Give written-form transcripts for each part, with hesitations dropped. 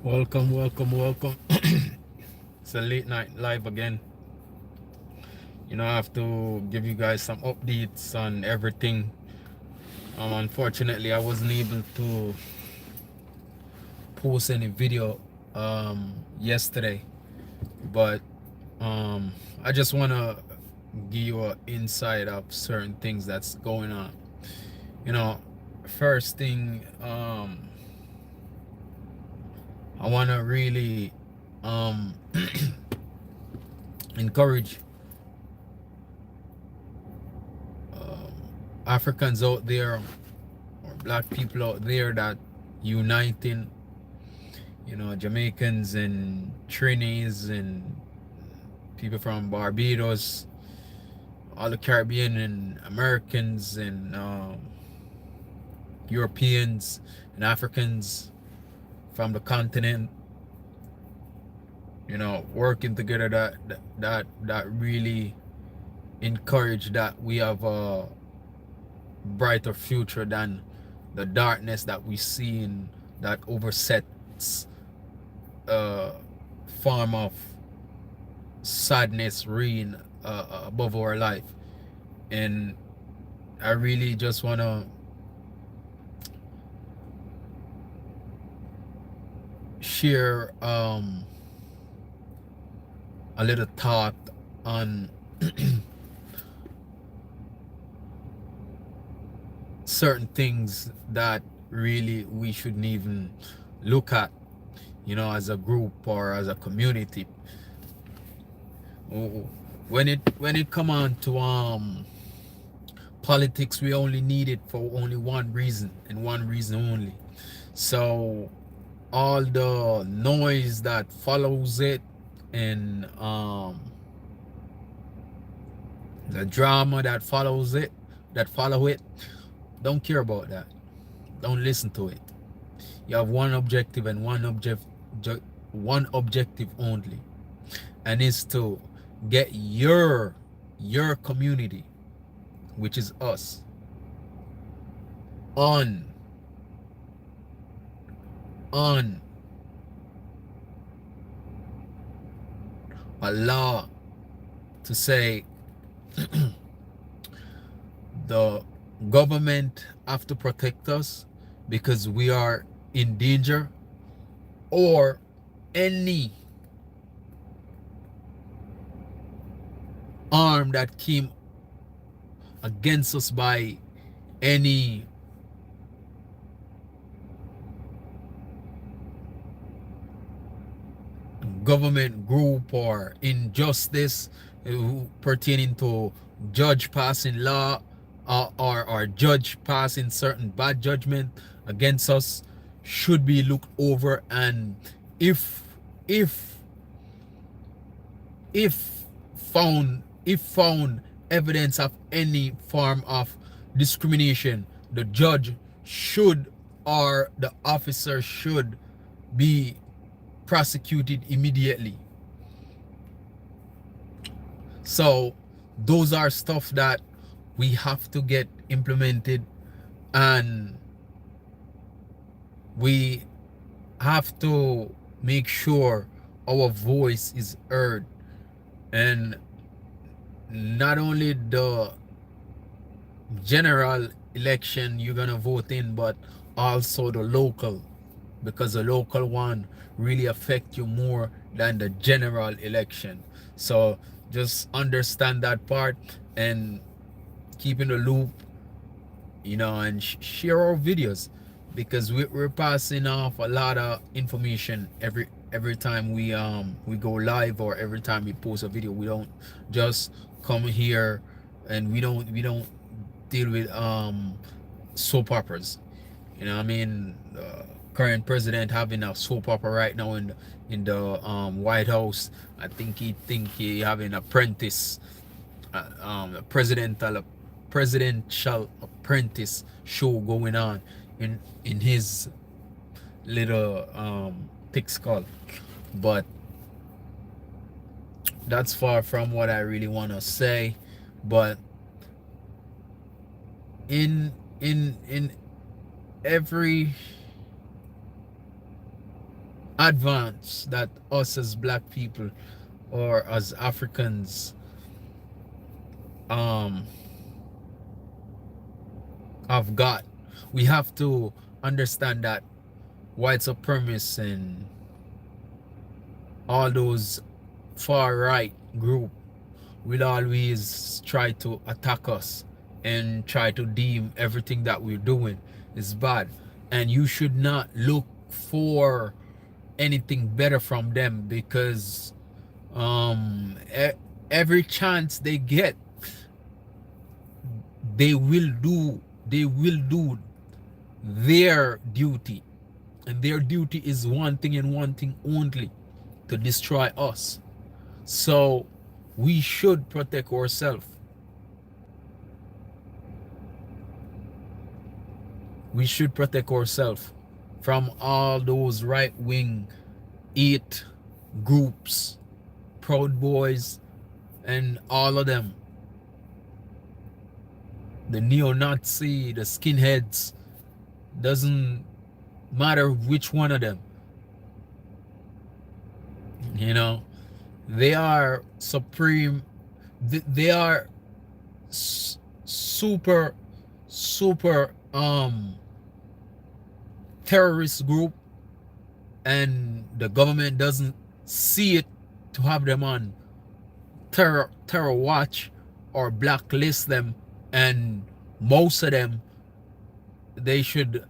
Welcome, welcome, welcome. It's a late night live again. I have to give you guys some updates on everything. Unfortunately, I wasn't able to post any video yesterday, but I just want to give you an insight of certain things that's going on. You know, first thing, I want to really um, encourage um, Africans out there or black people out there that uniting, Jamaicans and Trinis and people from Barbados, all the Caribbean and Americans and Europeans and Africans from the continent, working together that really encourage that we have a brighter future than the darkness that we see in that oversets form of sadness reign above our life. And I really just want to share a little thought on certain things that really we shouldn't even look at, as a group or as a community. When it come on to politics, we only need it for only one reason and one reason only. So all the noise that follows it and the drama that follow it, don't care about that. Don't listen to it. You have one objective and one objective only, and it's to get your community, which is us, on on a law to say the government have to protect us because we are in danger, or any arm that came against us by any government group or injustice pertaining to judge passing law, or judge passing certain bad judgment against us, should be looked over. And if if if found evidence of any form of discrimination, the judge should, or the officer should, be prosecuted immediately. So those are stuff that we have to get implemented, and we have to make sure our voice is heard. And not only the general election you're gonna vote in, but also the local, because the local one really affect you more than the general election. So just understand that part and keep in the loop, and share our videos, because we're passing off a lot of information every time we go live, or every time we post a video. We don't just come here, and we don't deal with soap operas. I mean, current president having a soap opera right now in the White House. I think he having apprentice, a presidential apprentice show going on in his little thick skull. But that's far from what I really want to say. But in every advance that us as black people or as Africans um have got. We have to understand that white supremacists and all those far right group will always try to attack us and try to deem everything that we're doing is bad, and you should not look for anything better from them, because um e- every chance they get, they will do their duty, and their duty is one thing and one thing only: to destroy us. So we should protect ourselves. We should protect ourselves from all those right wing eight groups, Proud Boys, and all of them, the neo-Nazi, the skinheads, doesn't matter which one of them, you know, they are supreme. They are super, super terrorist group, and the government doesn't see it to have them on terror watch or blacklist them. And most of them, they should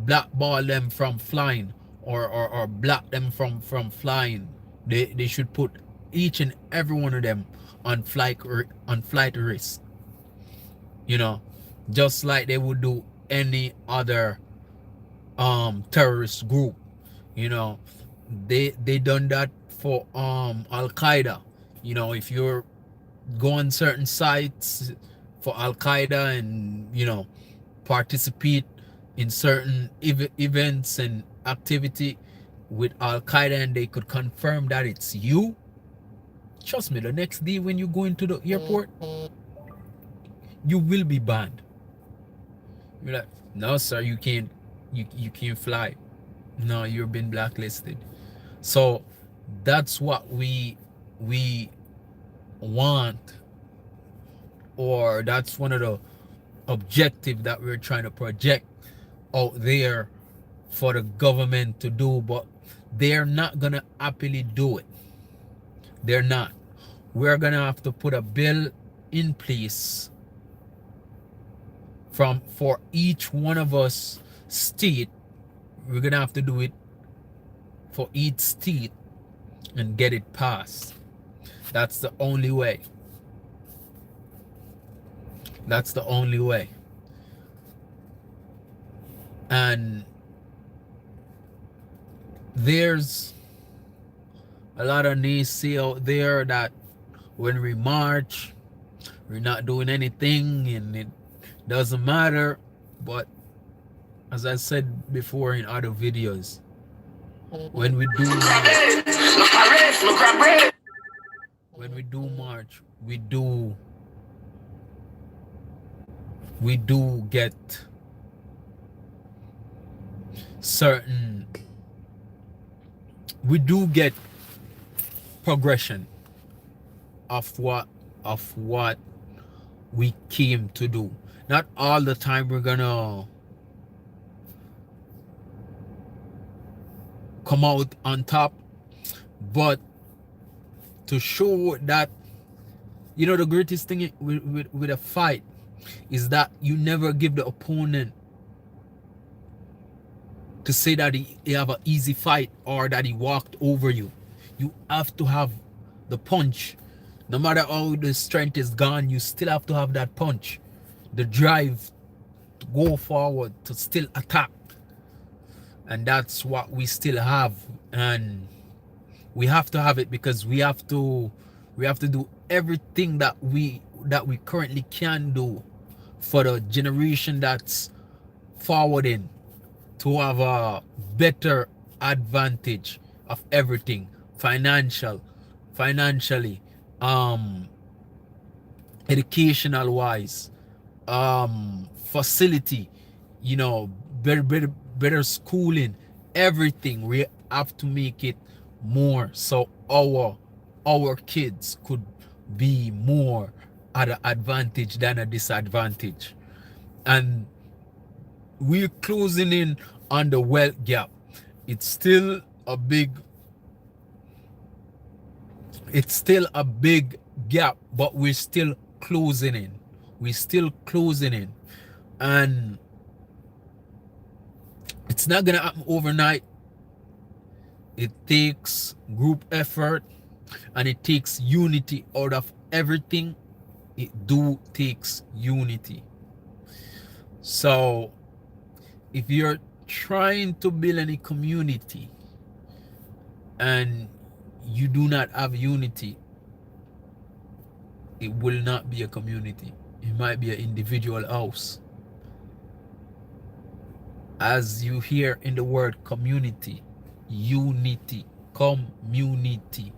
blackball them from flying, or block them from flying. They should put each and every one of them on flight risk, you know, just like they would do any other terrorist group. You know, they done that for Al Qaeda. You know, if you're going certain sites for Al Qaeda and, you know, participate in certain events and activity with Al Qaeda, and they could confirm that it's you, trust me, the next day when you go into the airport, you will be banned. You're like, no sir, you can't fly. No, you've been blacklisted. So that's what we want, or that's one of the objective that we're trying to project out there for the government to do, but they're not gonna happily do it. They're not. We're gonna have to put a bill in place for each one of us state. We're gonna have to do it for each state and get it passed. That's the only way. That's the only way. And there's a lot of naysay out there that when we march, we're not doing anything and it doesn't matter. But as I said before in other videos, when we do march, we do get certain, we do get progression of what we came to do. Not all the time we're gonna come out on top, but to show that, you know, the greatest thing with a fight is that you never give the opponent to say that he have an easy fight or that he walked over you. You have to have the punch. No matter how the strength is gone, you still have to have that punch, the drive to go forward, to still attack. And that's what we still have, and we have to have it, because we have to do everything that we currently can do for the generation that's forwarding, to have a better advantage of everything, financially, educational wise, facility, you know, better schooling, everything. have to make it more so our kids could be more at an advantage than a disadvantage. And we're closing in on the wealth gap. It's still a big gap, but we're still closing in. We're still closing in. And it's not gonna happen overnight. It takes group effort and it takes unity out of everything. It takes unity. So if you're trying to build any community and you do not have unity, it will not be a community. It might be an individual house. As you hear in the word community, unity, community.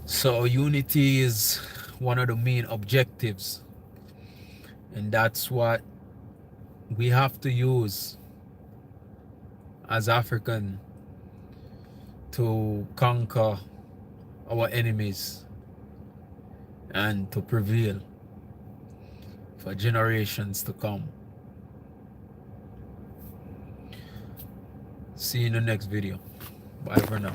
So unity is one of the main objectives, and that's what we have to use as African to conquer our enemies and to prevail for generations to come. See you in the next video. Bye for now.